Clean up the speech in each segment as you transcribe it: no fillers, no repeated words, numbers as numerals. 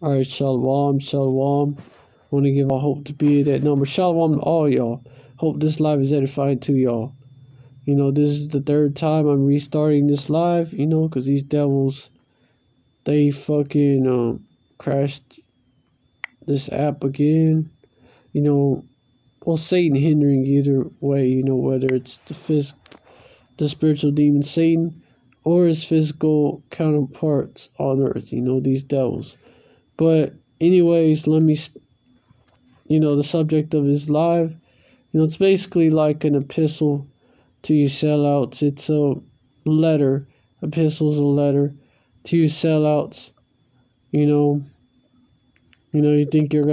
Alright, shalom, shalom. Want to give a hope to be that number. Shalom to all y'all. Hope this live is edifying to y'all. This is the third time I'm restarting this live, because these devils, they fucking crashed this app again. Well, Satan hindering either way, whether it's the spiritual demon Satan or his physical counterparts on earth, these devils. But anyways, let me, the subject of his live, it's basically like an epistle to you sellouts. It's a letter. Epistle's a letter to you sellouts. You think you're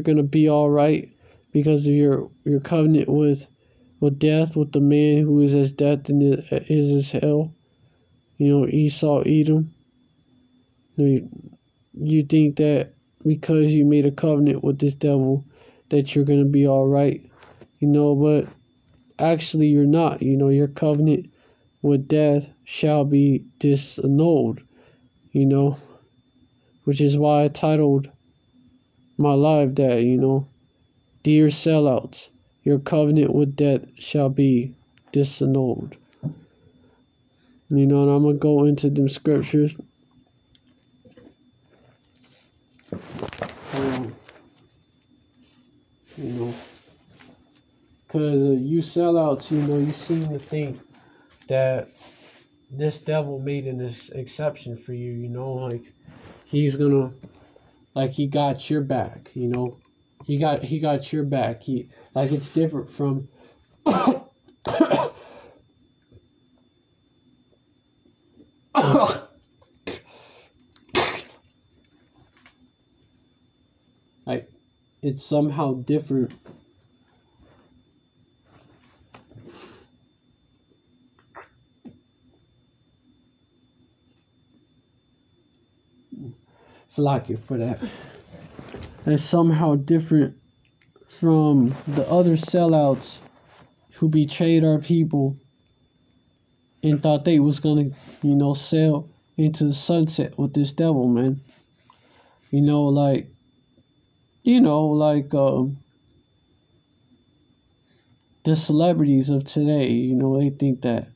gonna be all right because of your covenant with death, with the man who is as death and is as hell. Esau, Edom. You think that because you made a covenant with this devil that you're gonna be all right, but actually you're not. Your covenant with death shall be disannulled. Which is why I titled my live that. Dear sellouts, your covenant with death shall be disannulled. And I'm gonna go into them scriptures. Because you sellouts, you seem to think that this devil made an exception for you, like he's gonna, like he got your back, he got your back. Like it's different from like it's somehow different. Lucky for that. It's somehow different from the other sellouts who betrayed our people and thought they was gonna, sail into the sunset with this devil, man. The celebrities of today, they think that,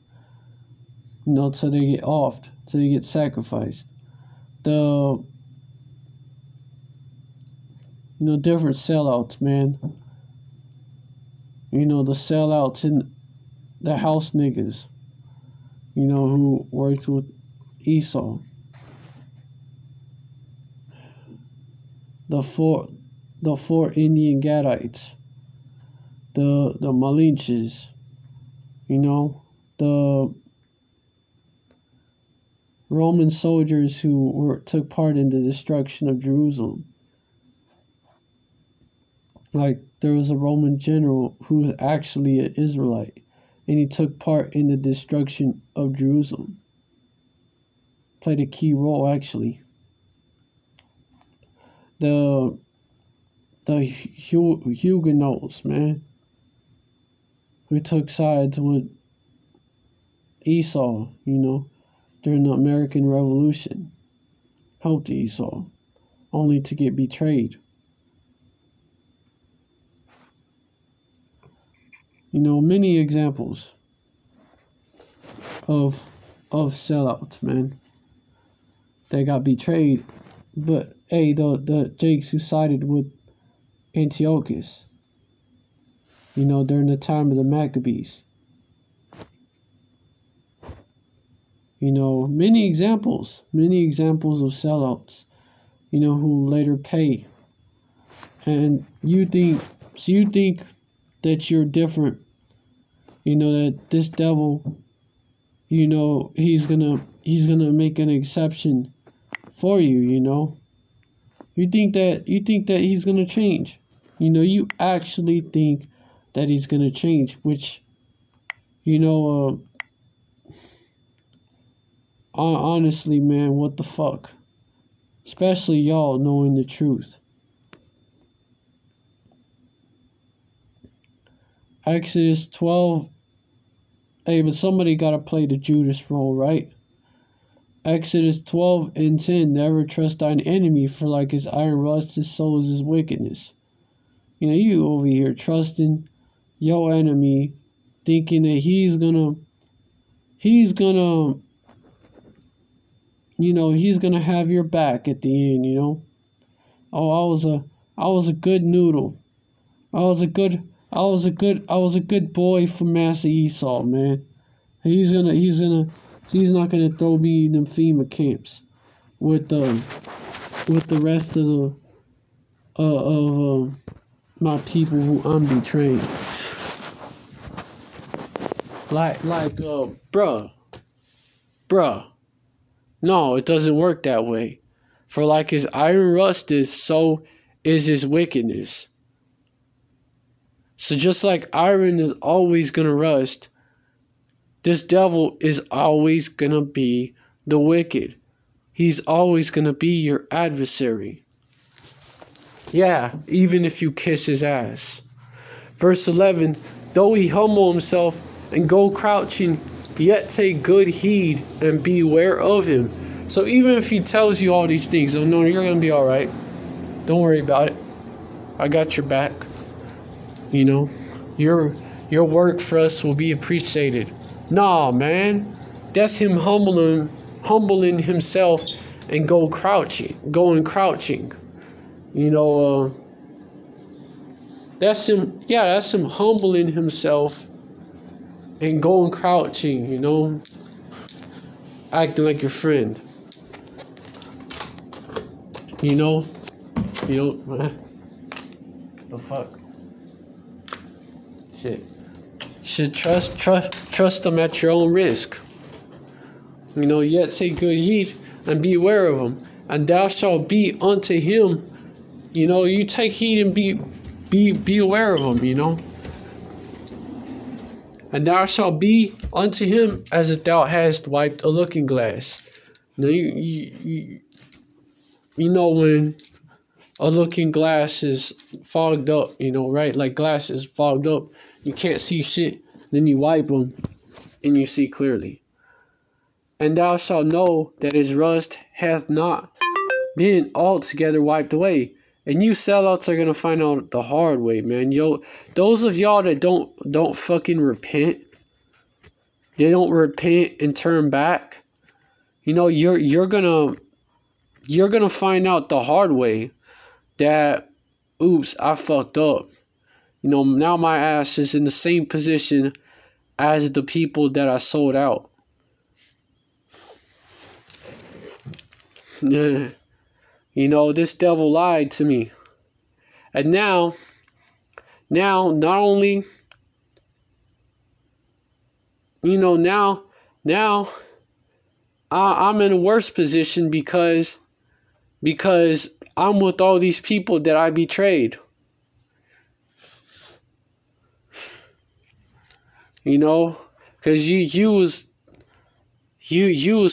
till they get offed, till they get sacrificed. The different sellouts, man. The sellouts in the house niggas, who worked with Esau. The four Indian Gadites. The Malinches. The Roman soldiers who took part in the destruction of Jerusalem. Like, there was a Roman general who was actually an Israelite, and he took part in the destruction of Jerusalem. Played a key role, actually. The Huguenots, man, who took sides with Esau, during the American Revolution. Helped Esau, only to get betrayed. Many examples of sellouts, man. They got betrayed, but hey, the Jakes who sided with Antiochus, during the time of the Maccabees. Many examples of sellouts, who later pay. And you think that you're different, that this devil, he's gonna make an exception for you, You think that he's gonna change. You actually think that he's gonna change, which, honestly, man, what the fuck? Especially y'all knowing the truth. Exodus 12. Hey, but somebody gotta play the Judas role, right? Exodus 12:10. Never trust thine enemy, for like his iron rusted, so is his wickedness. You know, you over here trusting your enemy, thinking that he's gonna, he's gonna have your back at the end. Oh, I was a good noodle. I was a good, I was a good boy for Master Esau, man. He's not gonna throw me in them FEMA camps with the rest of the my people who I'm betraying. Bruh. No, it doesn't work that way. For like his iron rust is, so is his wickedness. So just like iron is always gonna rust, this devil is always gonna be the wicked. He's always gonna be your adversary. Yeah, even if you kiss his ass. Verse 11, though he humble himself and go crouching, yet take good heed and beware of him. So even if he tells you all these things, oh no, you're going to be all right. Don't worry about it. I got your back. Your work for us will be appreciated. Nah, man. That's him humbling himself and going crouching. That's him humbling himself and going crouching, acting like your friend. Man. The fuck? Shit. Should trust them at your own risk. Yet take good heed and beware of him, and thou shalt be unto him. You take heed and be aware of him, and thou shalt be unto him as if thou hadst wiped a looking glass. Now you when a looking glass is fogged up, right? Like glass is fogged up, you can't see shit. Then you wipe them and you see clearly. And thou shalt know that his rust hath not been altogether wiped away. And you sellouts are gonna find out the hard way, man. Those of y'all that don't fucking repent, they don't repent and turn back. You're gonna find out the hard way that, oops, I fucked up. Now my ass is in the same position as the people that I sold out. This devil lied to me. And now, not only, now, I'm in a worse position because I'm with all these people that I betrayed. Because you was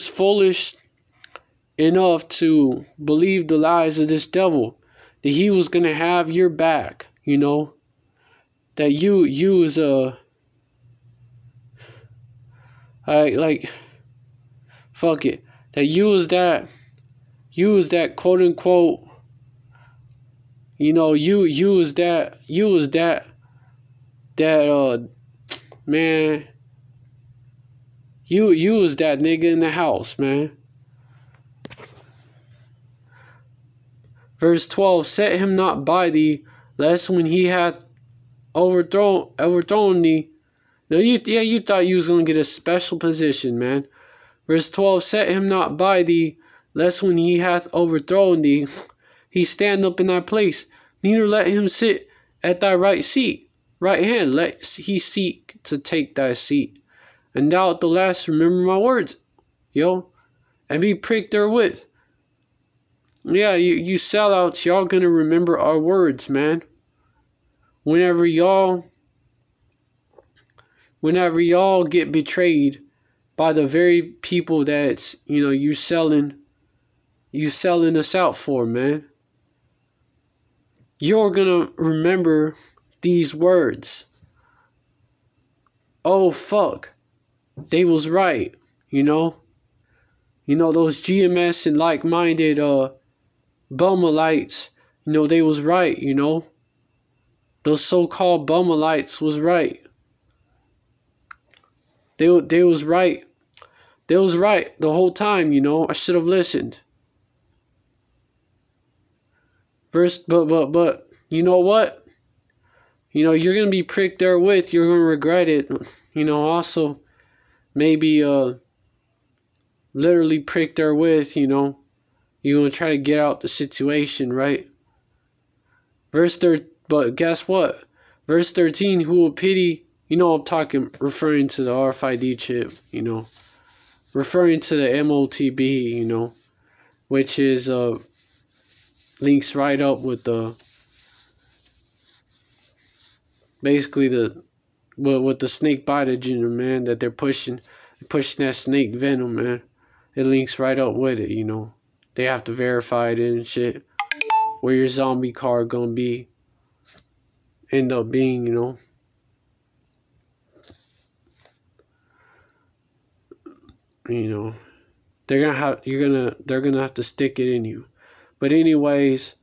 foolish enough to believe the lies of this devil, that he was gonna have your back, that you was fuck it, that you was that quote unquote, you was that man, you was that nigga in the house, man. Verse 12, set him not by thee, lest when he hath overthrown thee. Now you thought you was gonna get a special position, man. Verse 12, set him not by thee, lest when he hath overthrown thee, he stand up in thy place. Neither let him sit at thy right hand, let he seek to take thy seat. And thou at the last remember my words, and be pricked therewith. Yeah, you sellouts, y'all gonna remember our words, man. Whenever y'all get betrayed by the very people that you selling us out for, man. You're gonna remember these words. Oh fuck, they was right, You know, those GMS and like-minded Bumalites, you know, they was right, you know. Those so-called Bumalites was right. They was right. They was right the whole time, you know. I should have listened. But you know what? You know, you're gonna be pricked therewith. You're gonna regret it. You know, also maybe literally pricked therewith. You know, you're gonna try to get out the situation, right? But guess what? Verse 13. Who will pity? You know, I'm referring to the RFID chip. You know, referring to the MOTB. You know, which is links right up with the basically with the snake bitogen, man, that they're pushing that snake venom, man. It links right up with it, you know. They have to verify it and shit. Where your zombie card gonna end up being, you know. You know, they're gonna have to stick it in you. But anyways,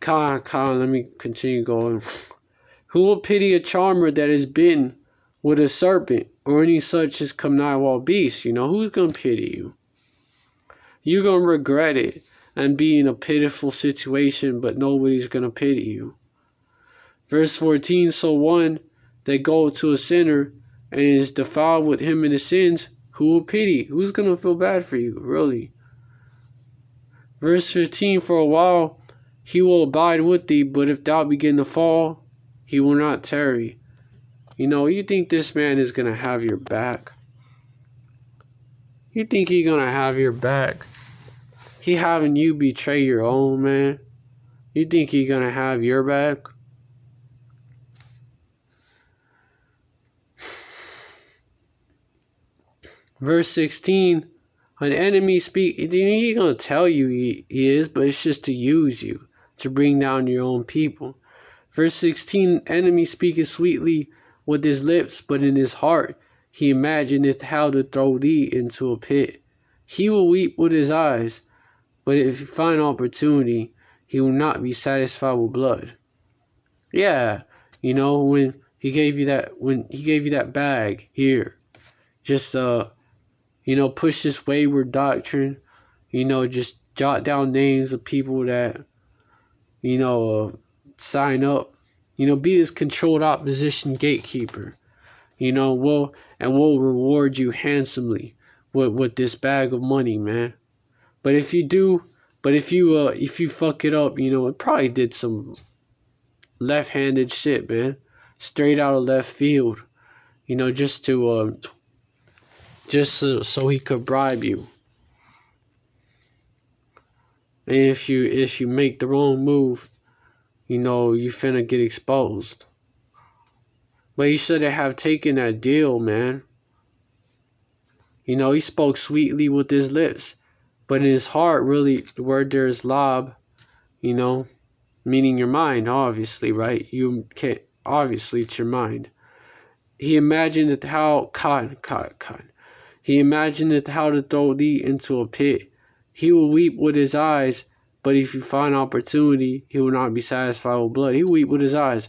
let me continue going. Who will pity a charmer that is bitten with a serpent or any such as come nigh wild beast? You know, who's gonna pity you? You're gonna regret it and be in a pitiful situation, but nobody's gonna pity you. Verse 14, so one that goeth to a sinner and is defiled with him in his sins, who will pity? Who's gonna feel bad for you, really? Verse 15, for a while he will abide with thee, but if thou begin to fall, he will not tarry. You know, you think this man is gonna have your back? You think he's gonna have your back? He having you betray your own, man? You think he's gonna have your back? Verse 16, an enemy speak. He's gonna tell you he is, but it's just to use you, to bring down your own people. Verse 16, enemy speaketh sweetly with his lips, but in his heart he imagineth how to throw thee into a pit. He will weep with his eyes, but if you find opportunity, he will not be satisfied with blood. Yeah, you know, when he gave you that bag here, just you know, push this wayward doctrine, you know, just jot down names of people that, you know, sign up, you know, be this controlled opposition gatekeeper, you know, we'll reward you handsomely with this bag of money, man. But if you fuck it up, you know, it probably did some left-handed shit, man, straight out of left field, you know, just so he could bribe you. And if you make the wrong move, you know, you finna get exposed. But he should have taken that deal, man. You know, he spoke sweetly with his lips, but in his heart, really, where there's lob, you know, meaning your mind, obviously, right? You can't, obviously, it's your mind. He imagined it how, He imagined it how to throw thee into a pit. He will weep with his eyes, but if you find opportunity, he will not be satisfied with blood. He will weep with his eyes.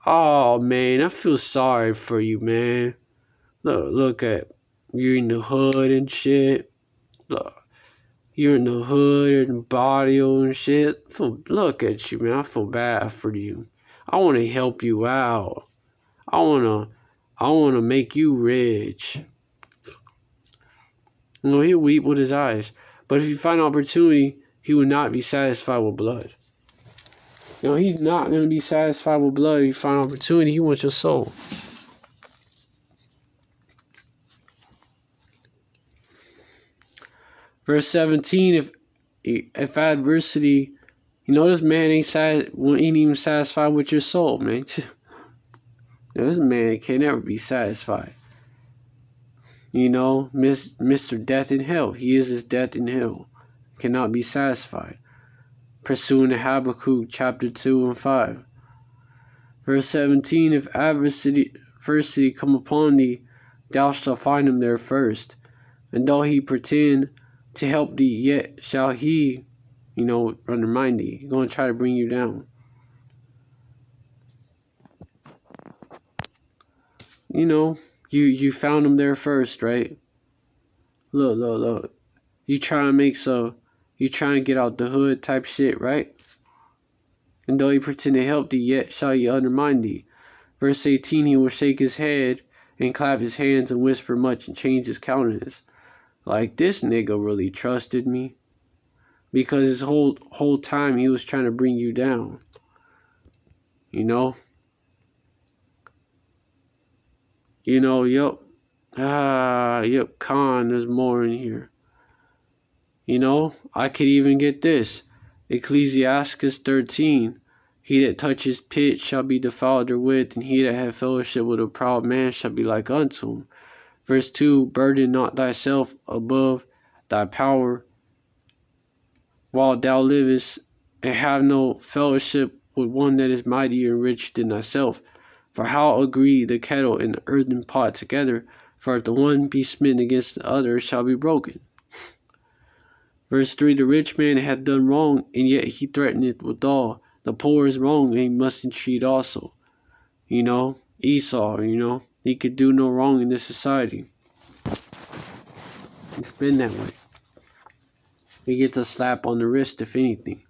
Oh, man, I feel sorry for you, man. Look at you're in the hood and shit. Look, you're in the hood and barrio and shit. Look at you, man. I feel bad for you. I want to help you out. I wanna make you rich. You know, he'll weep with his eyes. But if you find opportunity, he will not be satisfied with blood. You know, he's not going to be satisfied with blood if you find opportunity. He wants your soul. Verse 17, if adversity, you know, this man ain't even satisfied with your soul, man. This man can never be satisfied. You know, Mr. Death in Hell. He is his death in hell. Cannot be satisfied. Pursuing Habakkuk chapter 2 and 5. Verse 17, if adversity come upon thee, thou shalt find him there first. And though he pretend to help thee, yet shall he, undermine thee. He's going to try to bring you down. You found him there first, right? Look. You trying to get out the hood type shit, right? And though he pretend to help thee, yet shall he undermine thee. Verse 18, he will shake his head and clap his hands and whisper much and change his countenance. Like, this nigga really trusted me. Because his whole time he was trying to bring you down. Yup. Yep, Khan, there's more in here. I could even get this. Ecclesiastes 13. He that touches pit shall be defiled therewith, and he that hath fellowship with a proud man shall be like unto him. Verse 2, burden not thyself above thy power while thou livest, and have no fellowship with one that is mightier and richer than thyself. For how agree the kettle and the earthen pot together? For if the one be smitten against the other, it shall be broken. Verse 3, the rich man hath done wrong, and yet he threateneth withal. The poor is wrong, and he must entreat also. Esau, he could do no wrong in this society. It's been that way. He gets a slap on the wrist, if anything.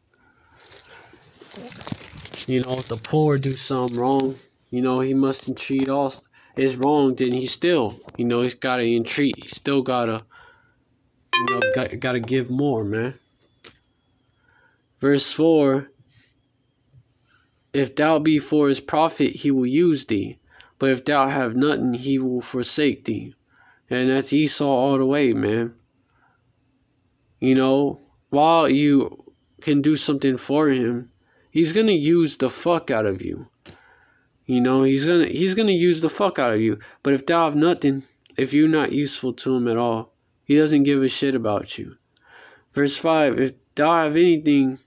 If the poor do something wrong, he must entreat also. It's wrong, then he still, he's gotta entreat. He still gotta, gotta give more, man. Verse 4, if thou be for his profit, he will use thee. But if thou have nothing, he will forsake thee. And that's Esau all the way, man. While you can do something for him, he's gonna use the fuck out of you. He's gonna use the fuck out of you. But if thou have nothing, if you're not useful to him at all, he doesn't give a shit about you. Verse 5, if thou have anything,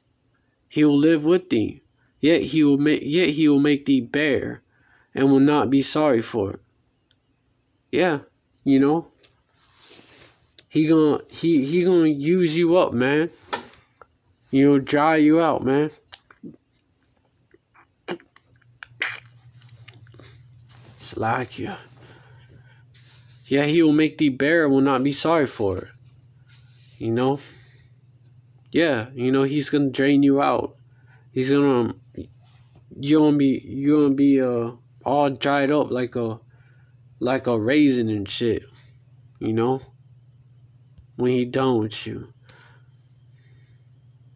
he will live with thee. Yet he will make thee bare, and will not be sorry for it. Yeah, he gonna use you up, man. Dry you out, man. Slack you. Yeah, he will make thee bare and will not be sorry for it. Yeah, he's gonna drain you out. You're gonna be all dried up like a raisin and shit. When he done with you.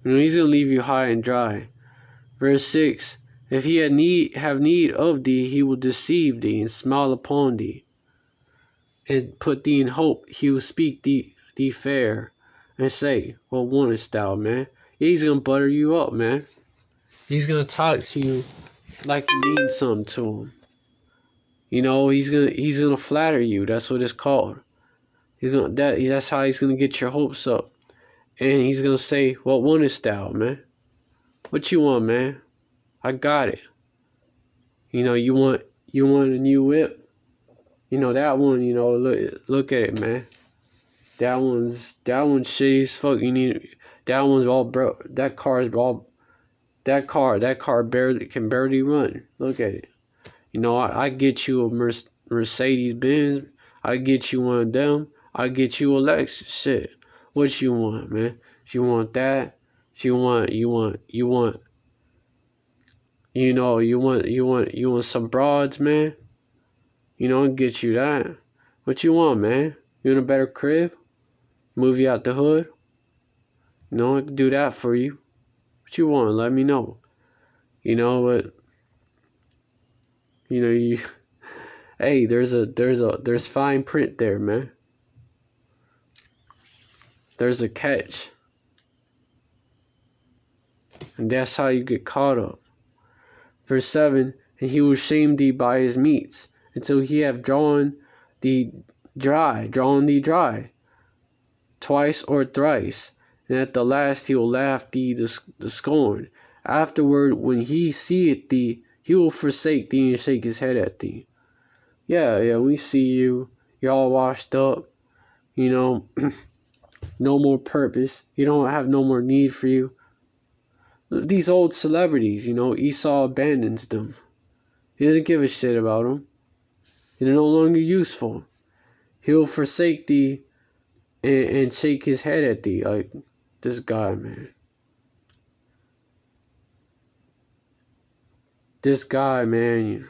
He's gonna leave you high and dry. Verse 6, if he have need of thee, he will deceive thee and smile upon thee, and put thee in hope. He will speak thee fair, and say, what wantest thou, man? He's gonna butter you up, man. He's gonna talk to you like you mean something to him. He's gonna flatter you. That's what it's called. That's how he's gonna get your hopes up. And he's gonna say, what wantest thou, man? What you want, man? I got it. You want a new whip? That one, look at it, man. That one's shitty as fuck. That one's all broke. That car can barely run. Look at it. I get you a Mercedes Benz. I get you one of them. I get you a Lexus. Shit. What you want, man? You want that? You want some broads, man? I'll get you that. What you want, man? You want a better crib? Move you out the hood? I can do that for you. What you want? Let me know. But hey, there's fine print there, man. There's a catch. And that's how you get caught up. Verse 7, and he will shame thee by his meats, until he have drawn thee dry, twice or thrice, and at the last he will laugh thee to scorn. Afterward, when he seeth thee, he will forsake thee and shake his head at thee. Yeah, we see you. You're all washed up. You know, no more purpose. He don't have no more need for you. These old celebrities, you know, Esau abandons them. He doesn't give a shit about them. They're no longer useful. He'll forsake thee and shake his head at thee. Like, this guy, man. This guy, man.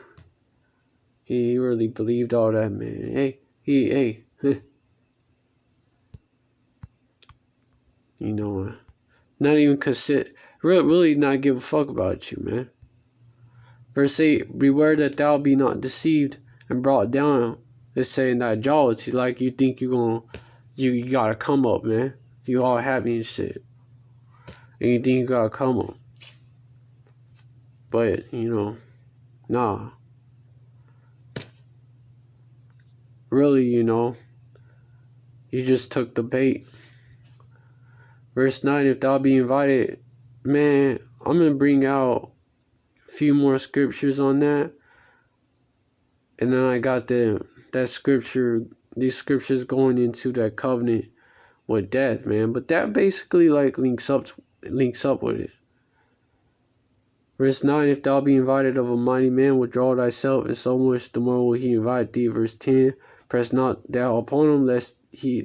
He really believed all that, man. Hey. You know, not even consider, really not give a fuck about you, man. Verse 8, beware that thou be not deceived and brought down. It's saying that jollity, like you think you gotta come up, man. You all happy and shit. And you think you gotta come up. But, you know, nah. Really, you know, you just took the bait. Verse 9, if thou be invited, man, I'm going to bring out a few more scriptures on that. And then I got that scripture, these scriptures going into that covenant with death, man. But that basically like links up with it. Verse 9, if thou be invited of a mighty man, withdraw thyself, and so much the more will he invite thee. Verse 10, press not thou upon him, lest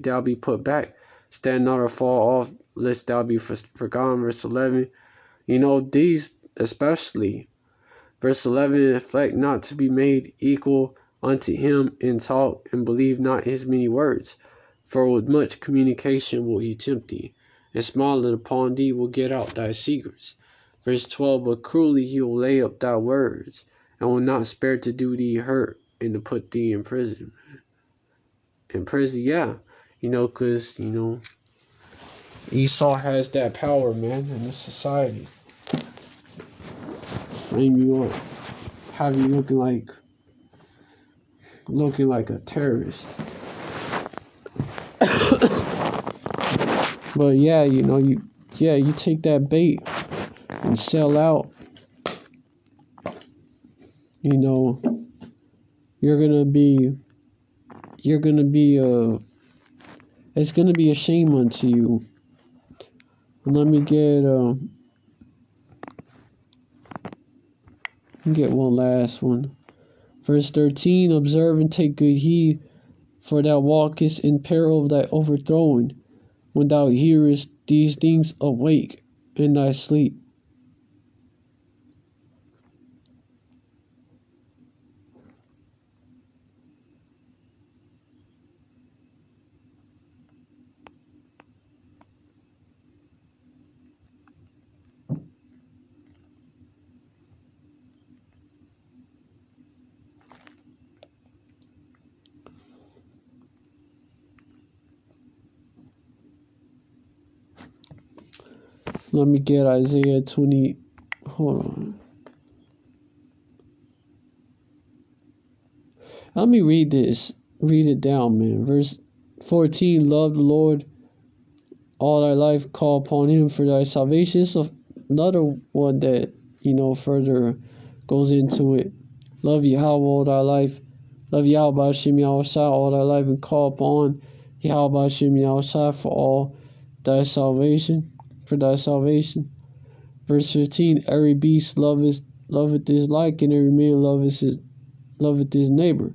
thou be put back. Stand not or fall off, lest thou be forgotten. Verse 11, you know, these especially. Verse 11, affect not to be made equal unto him in talk, and believe not his many words. For with much communication will he tempt thee, and smiling upon thee will get out thy secrets. Verse 12, but cruelly he will lay up thy words, and will not spare to do thee hurt, and to put thee in prison. In prison, yeah. You know, because, you know, Esau has that power, man, in this society. Frame you up. Have you looking like a terrorist. But yeah, you know, you take that bait and sell out. You know, it's gonna be a shame unto you. And let me get one last one. Verse 13, observe and take good heed, for thou walkest in peril of thy overthrowing, when thou hearest these things awake in thy sleep. Let me get Isaiah 20. Hold on. Let me read this. Read it down, man. Verse 14. Love the Lord all thy life. Call upon him for thy salvation. It's another one that, you know, further goes into it. Love Yahweh all thy life. Love Yahweh Hashem Yahushua all thy life, and call upon Yahweh Hashem Yahushua for all thy salvation. For thy salvation. Verse 15, every beast loveth his like, and every man loveth his neighbor.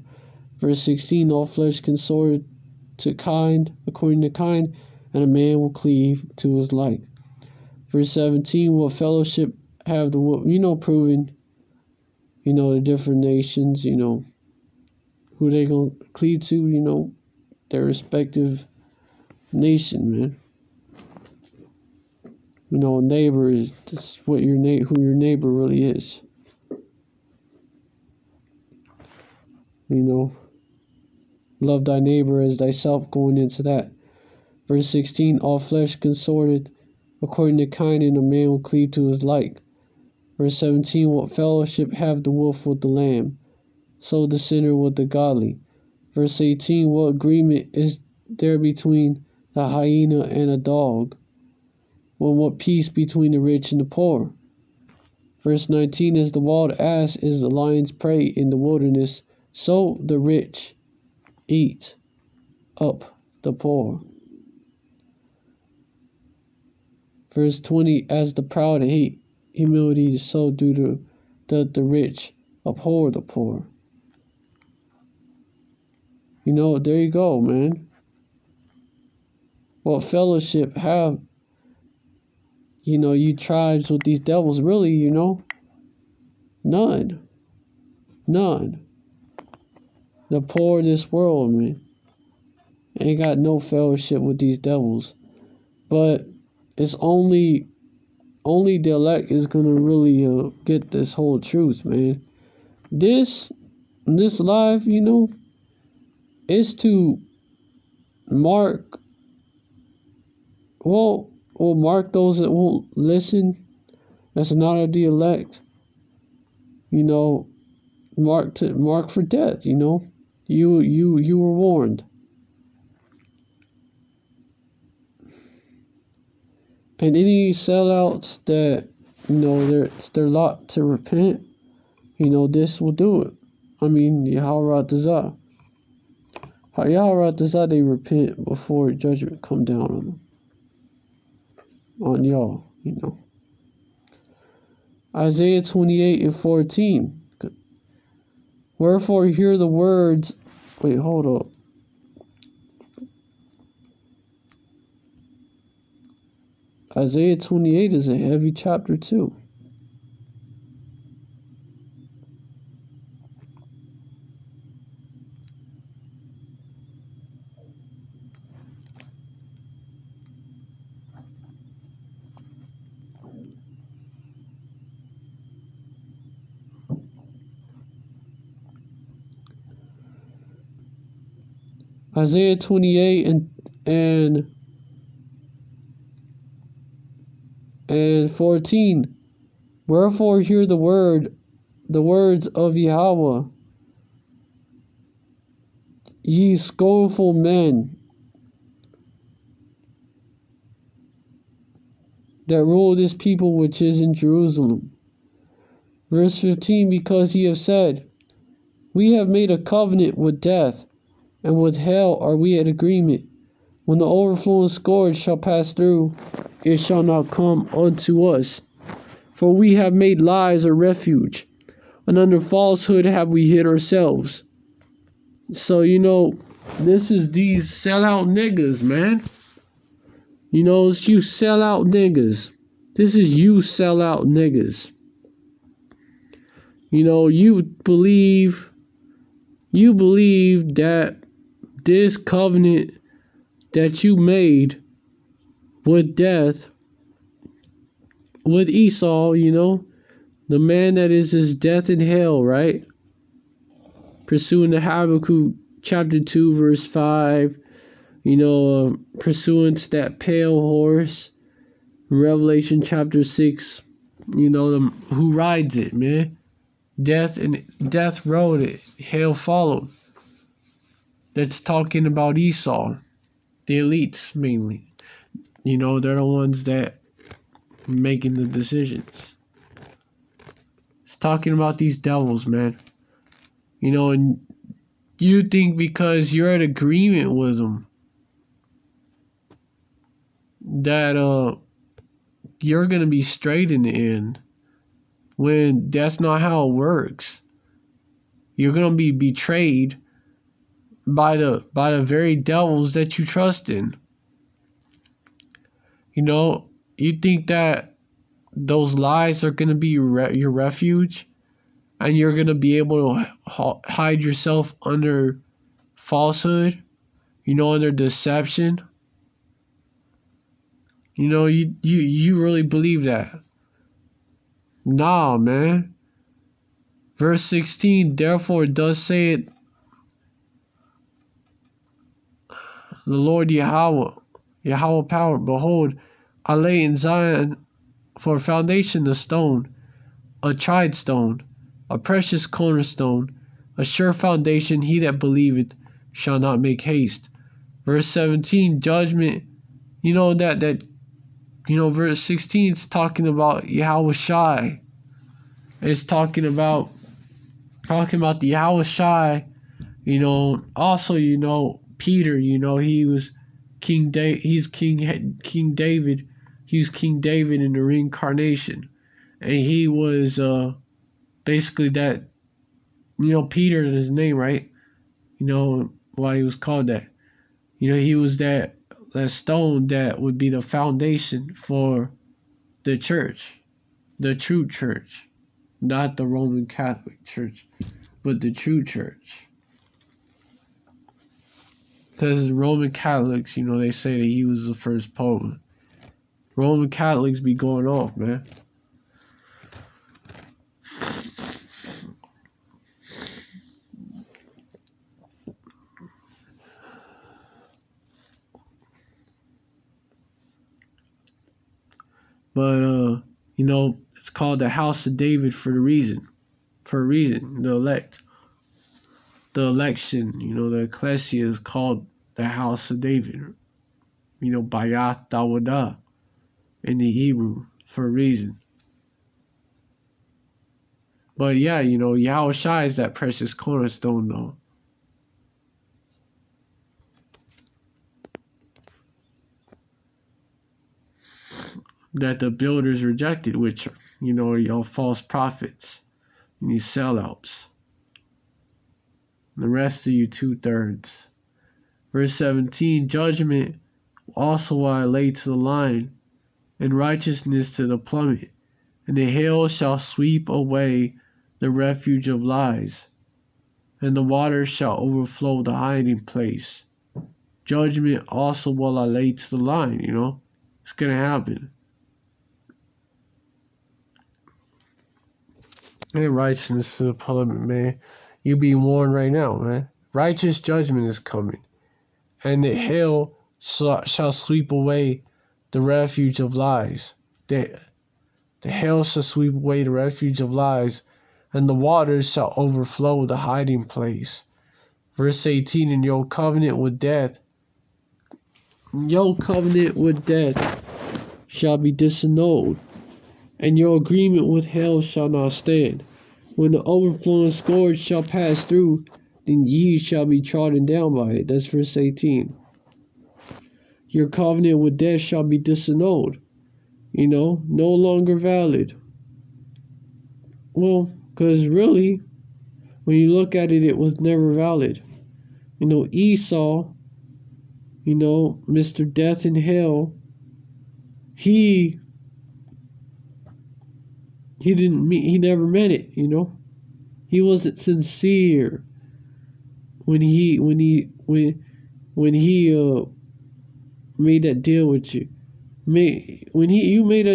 Verse 16, all flesh consort to kind, according to kind, and a man will cleave to his like. Verse 17, what fellowship have the, you know, proving, you know, the different nations, you know, who they gonna cleave to, you know, their respective nation, man. You know, a neighbor is just who your neighbor really is. You know, love thy neighbor as thyself, going into that. Verse 16, all flesh consorted according to kind, and a man will cleave to his like. Verse 17, what fellowship have the wolf with the lamb? So the sinner with the godly. Verse 18, what agreement is there between the hyena and a dog? Well, what peace between the rich and the poor? Verse 19, as the wild ass is the lion's prey in the wilderness, so the rich eat up the poor. Verse 20, as the proud hate humility, so do the rich abhor the poor. You know, there you go, man. What fellowship have, you know, you tribes with these devils? Really, you know? None. None. The poor of this world, man, ain't got no fellowship with these devils. But it's only the elect is gonna really get this whole truth, man. This live, you know, is to mark. Well, mark those that won't listen. That's not of the elect. You know, mark for death. You know, you were warned. And any sellouts that, you know, it's their lot to repent, you know, this will do it. I mean, Yahweh Dazah, they repent before judgment come down on them. On y'all, you know. Isaiah 28:14. Wherefore hear the words. Wait, hold up. Isaiah 28 is a heavy chapter too. Isaiah 28 and 14. Wherefore hear the words of Yahweh, ye scornful men that rule this people which is in Jerusalem. Verse 15, because ye have said, we have made a covenant with death, and with hell are we at agreement. When the overflowing scourge shall pass through, it shall not come unto us. For we have made lies a refuge, and under falsehood have we hid ourselves. So, you know, this is these sellout niggas, man. You know, it's you sellout niggas. This is you sellout niggas. You know, you believe that this covenant that you made with death, with Esau, you know, the man that is his death in hell, right? Pursuing the Habakkuk chapter 2 verse 5, you know, pursuant to that pale horse, Revelation chapter 6, you know, who rides it, man? Death rode it, hell followed. That's talking about Esau, the elites mainly. You know, they're the ones that making the decisions. It's talking about these devils, man. You know, and you think because you're in agreement with them that you're gonna be straight in the end, when that's not how it works. You're gonna be betrayed by the very devils that you trust in. You know, you think that those lies are gonna be your refuge, and you're gonna be able to hide yourself under falsehood, you know, under deception. You know, you really believe that? Nah, man. Verse 16, therefore does say it the Lord Yahweh power. Behold, I lay in Zion for foundation a stone, a tried stone, a precious cornerstone, a sure foundation. He that believeth shall not make haste. Verse 17, judgment. You know that you know, verse 16 is talking about Yahweh Shai. It's talking about the Yahweh Shai. You know, also, you know, Peter, you know, he was King David. King David. He was King David in the reincarnation, and he was basically that. You know, Peter is his name, right? You know why he was called that. You know, he was that stone that would be the foundation for the church, the true church, not the Roman Catholic Church, but the true church. Because the Roman Catholics, you know, they say that he was the first pope. Roman Catholics be going off, man. But you know, it's called the House of David for a reason. The election, you know, the ecclesia is called the House of David. You know, Bayath Dawadah in the Hebrew for a reason. But yeah, you know, Yahushua is that precious cornerstone, though. That the builders rejected, which, you know, are your false prophets and these sellouts. The rest of you 2/3. Verse 17, judgment also will I lay to the line, and righteousness to the plummet, and the hail shall sweep away the refuge of lies, and the waters shall overflow the hiding place. Judgment also will I lay to the line, you know. It's gonna happen. And righteousness to the plummet, man. You be warned right now, man. Righteous judgment is coming. And the hail shall sweep away the refuge of lies. The hail shall sweep away the refuge of lies, and the waters shall overflow the hiding place. Verse 18, and your covenant with death shall be disannulled, and your agreement with hell shall not stand. When the overflowing scourge shall pass through, then ye shall be trodden down by it. That's verse 18. Your covenant with death shall be disannulled. You know, no longer valid. Well, because really, when you look at it, it was never valid. You know, Esau, you know, Mr. Death in Hell, he never meant it, you know. He wasn't sincere when he made that deal with you. When he made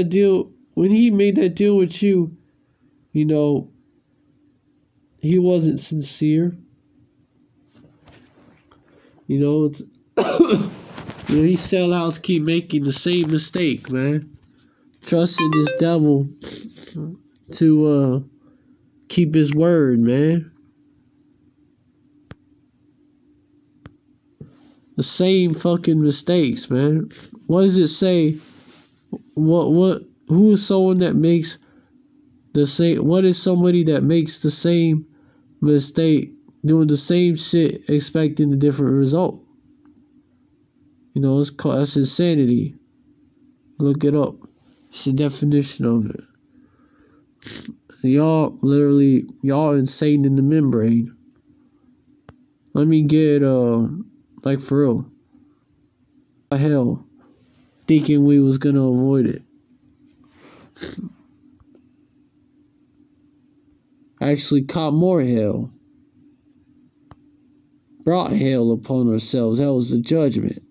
that deal with you, you know, he wasn't sincere. You know, it's you know, these sellouts keep making the same mistake, man. Trusting this devil to keep his word, man. The same fucking mistakes, man. What does it say? Who is someone that makes the same? What is somebody that makes the same mistake, doing the same shit, expecting a different result? You know, that's insanity. Look it up. It's the definition of it. Y'all insane in the membrane. Let me get like for real. Hell, thinking we was gonna avoid it. Actually caught more hell. Brought hell upon ourselves. That was the judgment.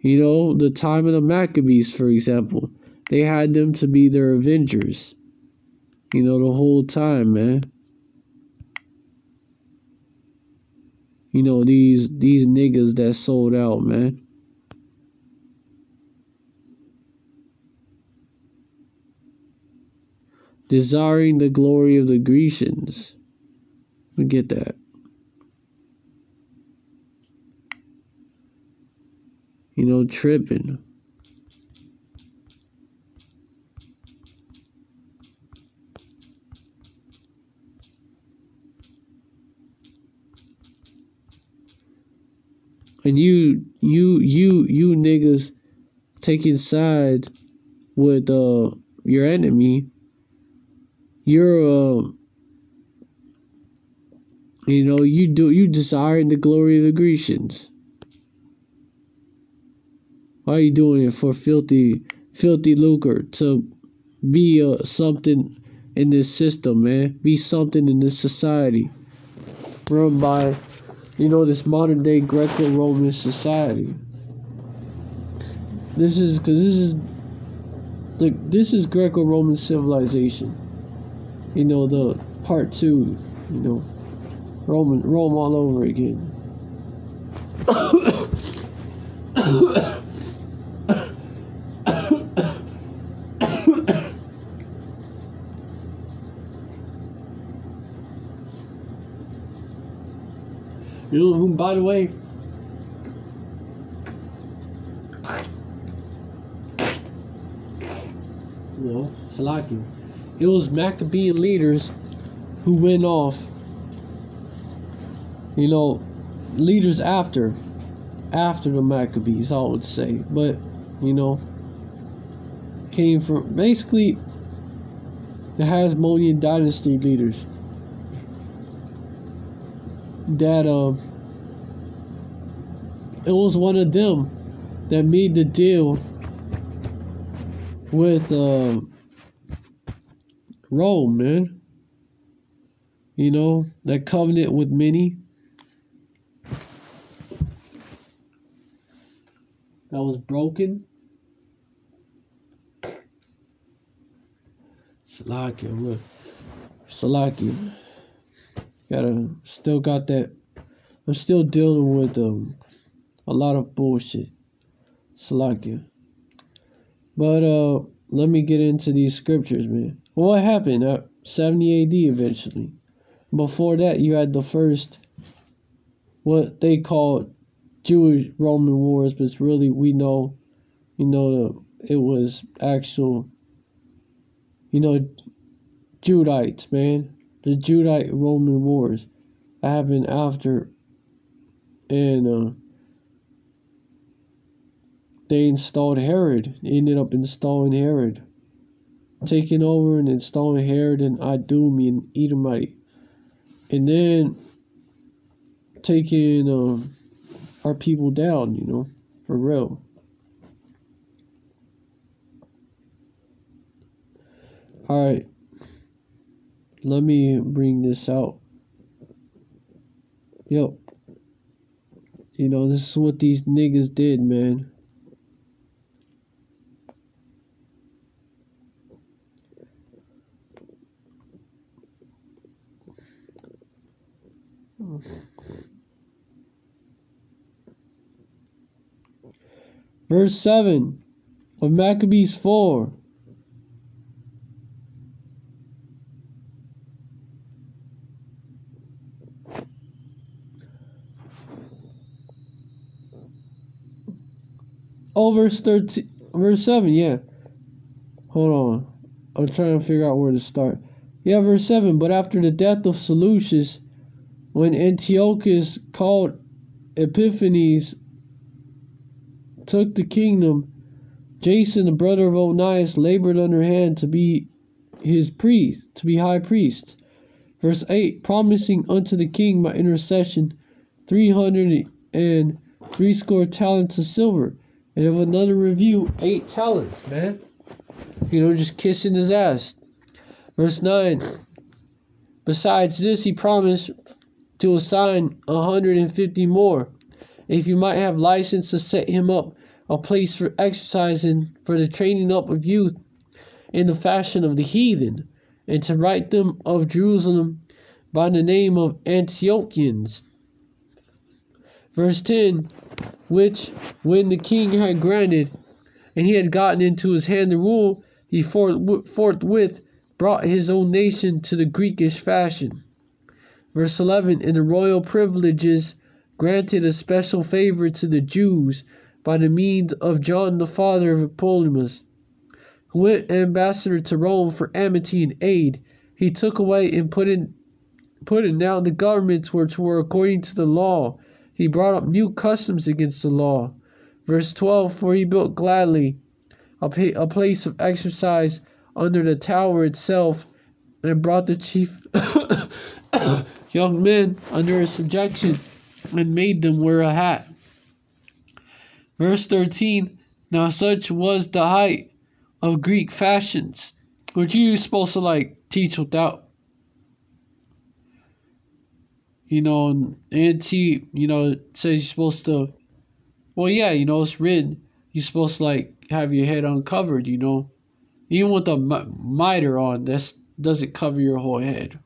You know, the time of the Maccabees, for example, they had them to be their avengers. You know, the whole time, man. You know, these niggas that sold out, man. Desiring the glory of the Grecians. We get that. You know, tripping. and you niggas taking side with your enemy, you're you desiring the glory of the Grecians. Why are you doing it for filthy lucre? To be something in this system, man. Be something in this society run by, this modern day Greco-Roman society. This is Greco-Roman civilization. The part 2. Rome all over again. Who, by the way, Salakia. It was Maccabean leaders who went off. Leaders after the Maccabees, I would say, but came from basically the Hasmonean dynasty leaders that it was one of them that made the deal with Rome, man. That covenant with many that was broken. Salakia. Still got that. I'm still dealing with a lot of bullshit. Salakia. But let me get into these scriptures, man. What happened at 70 AD eventually? Before that, you had the first, what they called Jewish-Roman wars, but it's really, we know, it was actual, Judites, man. The Judite-Roman wars that happened after, and they installed Herod. Ended up installing Herod, taking over and installing Herod and Idumean Edomite, and then taking our people down, for real. Alright, let me bring this out. Yo, this is what these niggas did, man. Verse 7 of Maccabees 4. Verse 7, yeah. Hold on. I'm trying to figure out where to start. Yeah, verse 7. But after the death of Seleucus, when Antiochus called Epiphanes took the kingdom, Jason, the brother of Onias, labored under hand to be his priest, to be high priest. Verse 8, promising unto the king by intercession 360 talents of silver, and of another review 8 talents, man. Just kissing his ass. Verse 9, besides this, he promised to assign 150 more, if you might have license to set him up a place for exercising, for the training up of youth in the fashion of the heathen, and to write them of Jerusalem by the name of Antiochians. Verse 10, which when the king had granted, and he had gotten into his hand the rule, he forthwith brought his own nation to the Greekish fashion. Verse 11, and the royal privileges granted a special favor to the Jews by the means of John the father of Ptolemus, who went ambassador to Rome for amity and aid. He took away and put in down the governments which were according to the law. He brought up new customs against the law. Verse 12, for he built gladly a place of exercise under the tower itself, and brought the chief young men under his subjection, and made them wear a hat. Verse 13, now such was the height of Greek fashions, which you're supposed to teach without, and it says you're supposed to, it's written, you're supposed to have your head uncovered, even with a mitre on, that doesn't cover your whole head.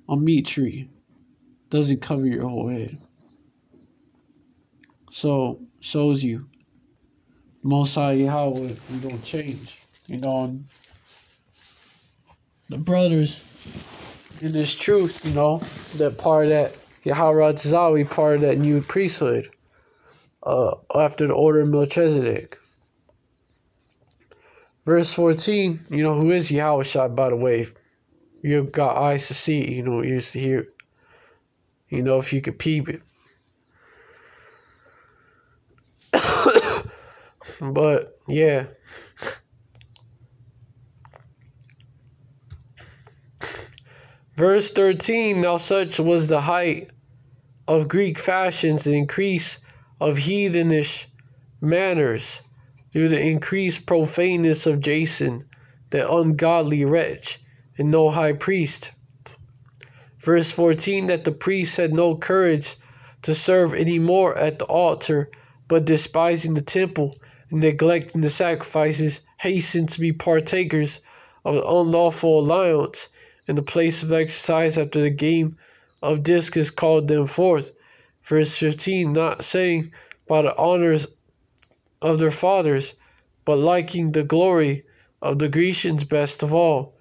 A meat tree doesn't cover your whole head. So, shows you, Most High Yahweh, you don't change. And the brothers in this truth, that part of that, Yahweh Zawi, part of that new priesthood, after the order of Melchizedek. Verse 14, who is Yahweh Shai, by the way? You've got eyes to see, ears to hear. If you could peep it. But, yeah. Verse 13, now such was the height of Greek fashions, the increase of heathenish manners, through the increased profaneness of Jason, the ungodly wretch, and no high priest. Verse 14, that the priests had no courage to serve any more at the altar, but despising the temple and neglecting the sacrifices, hastened to be partakers of an unlawful alliance, and the place of exercise after the game of discus called them forth. Verse 15, not setting by the honors of their fathers, but liking the glory of the Grecians best of all.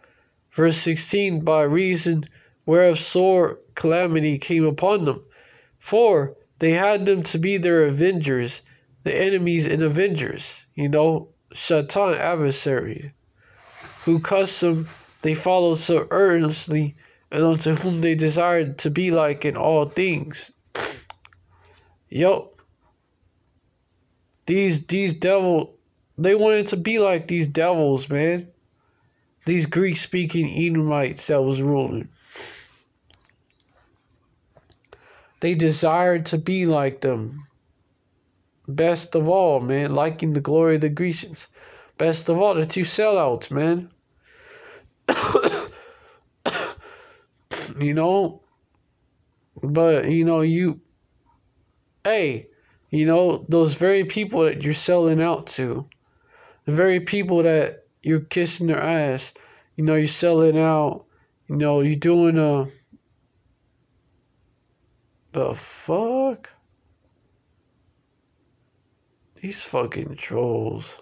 Verse 16, by reason whereof sore calamity came upon them, for they had them to be their avengers, the enemies and avengers, Shaitan, adversary, who custom they followed so earnestly, and unto whom they desired to be like in all things. These devil, they wanted to be like these devils, man. These Greek-speaking Edomites that was ruling. They desired to be like them. Best of all, man, liking the glory of the Grecians. Best of all, the two sellouts, man. But, those very people that you're selling out to, the very people that you're kissing their ass, you're selling out, you're doing the fuck? These fucking trolls.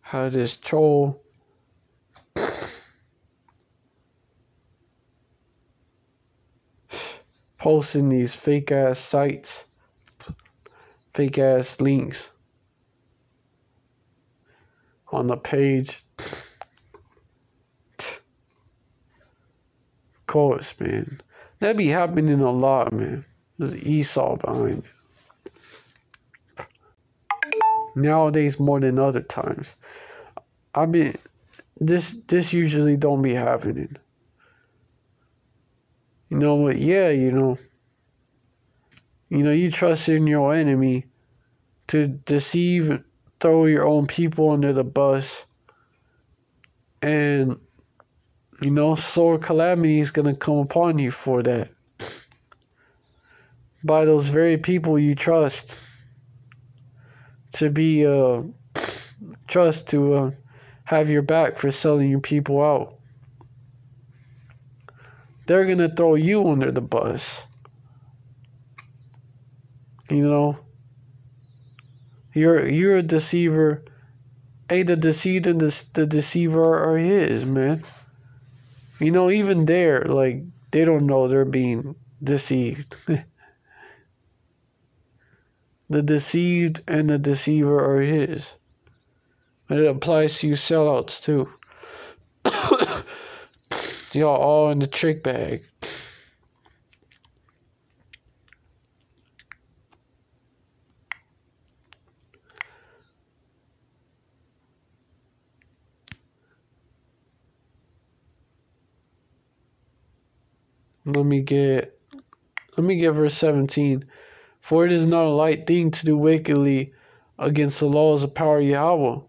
How this troll posting these fake ass sites, fake ass links on the page. Of course, man. That be happening a lot, man. There's Esau behind it. Nowadays more than other times. I mean, this usually don't be happening. But yeah, you trust in your enemy to deceive, throw your own people under the bus, and sore calamity is gonna come upon you for that. By those very people you trust to be have your back for selling your people out. They're gonna throw you under the bus. You're a deceiver. Hey, the deceived and the deceiver are his, man. Even there, they don't know they're being deceived. The deceived and the deceiver are his. And it applies to you sellouts too. Y'all all in the trick bag. Let me get verse 17. For it is not a light thing to do wickedly against the laws of power Yahweh,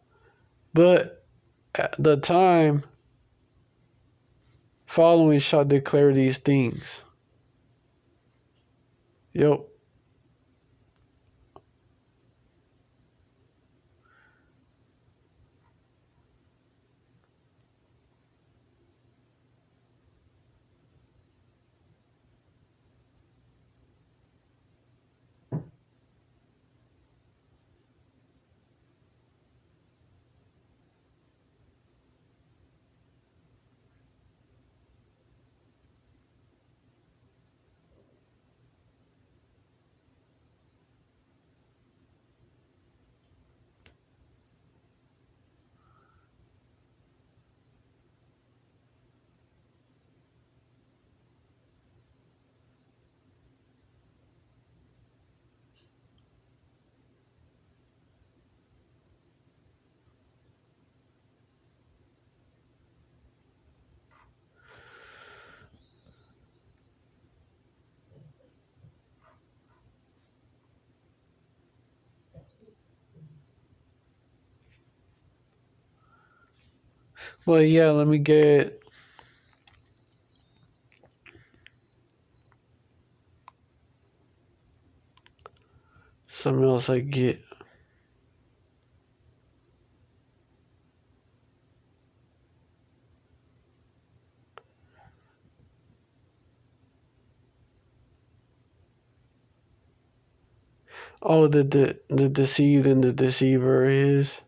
but at the time following shall declare these things. Yep. Well, yeah, let me get something else I get. Oh, the deceived and the deceiver is.